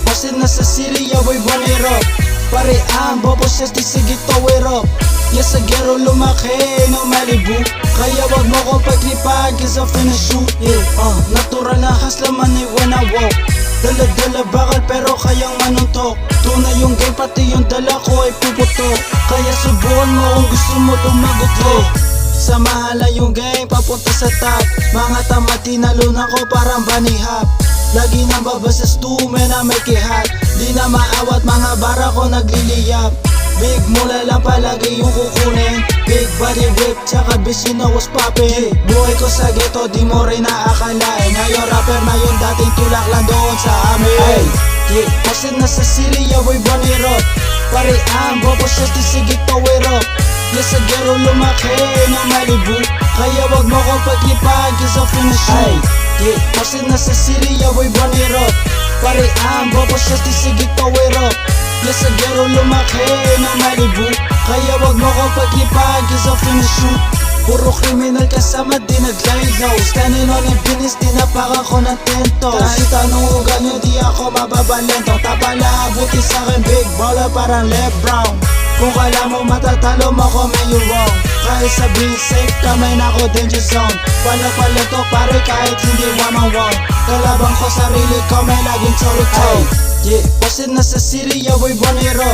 Posted na sa city, ako'y bonero. Parean, bobo siya, sige towero. Yes, sa gero lumaki ng Malibu. Kaya wag mo kong pagkipag, cause I'm finna shoot. Yeah, natural na haslaman ay when I walk. Dala-dala bakal pero kayang manuntok. Tunay yung game, pati yung dala ko ay puputok. Kaya subukan mo kung gusto mo tumagot, yeah. Samahan lang yung game, papunta sa top. Mga tamad, tinalunan ko parang banihap. Lagi nang babasas tume na may kihat. Di na maawat, mga bara ko nagliliyap. Big mula lang palagi yung kukunin. Big body whip, tsaka bitch you know what's poppin'. Buhay ko sa ghetto, di mo rin naakalain. Ngayon rapper na yung dating tulak lang doon sa amin. Ay, yeah, posted na sa city, ako'y bonero. Parean, bobo siya, sige towero. Yes, sa gero lumaki ng Malibu. Kaya wag mo kong pagkipag, cause I'm finna shoot. Yeah, posted na sa city, ako'y bonero. Parean, bobo siya, sige towero. Yes, sa gero lumaki ng Malibu. Kaya wag mo kong pagkipag, cause I'm finna shoot. Puro kriminal kasama, di nag-lie low. Standing on the business, tinapakan ko ng tento. Kahit anong ugal nyo, di ako mababalento. Tapala, abuti sa'kin, big baller parang Lebron. Kung kala mo matatalo mo ko, man you wrong. Kahit sabihin safe, kamay na ko danger zone. Palag-palag to pare kahit hindi one-on-one. Kalabang ko sarili ko, may laging toe-to-toe. Yeah, posted na sa city, ako'y bonero.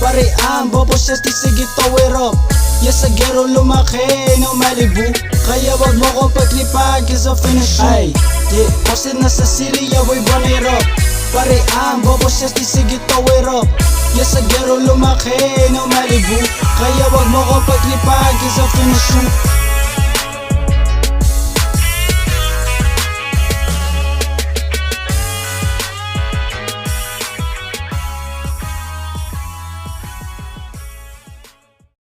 Parean, bobo siya, sige towero. Yes, sa gero lumaki ng Malibu. Kaya wag mo kong pagkipag, cause I'm finna shoot. Yeah, posted na sa city, ako'y bonero. Parean, bobo siya, sige towero. Yes, sa gero lumaki ng Malibu. Kaya wag mo kong pagkipag, cause I'm finna shoot.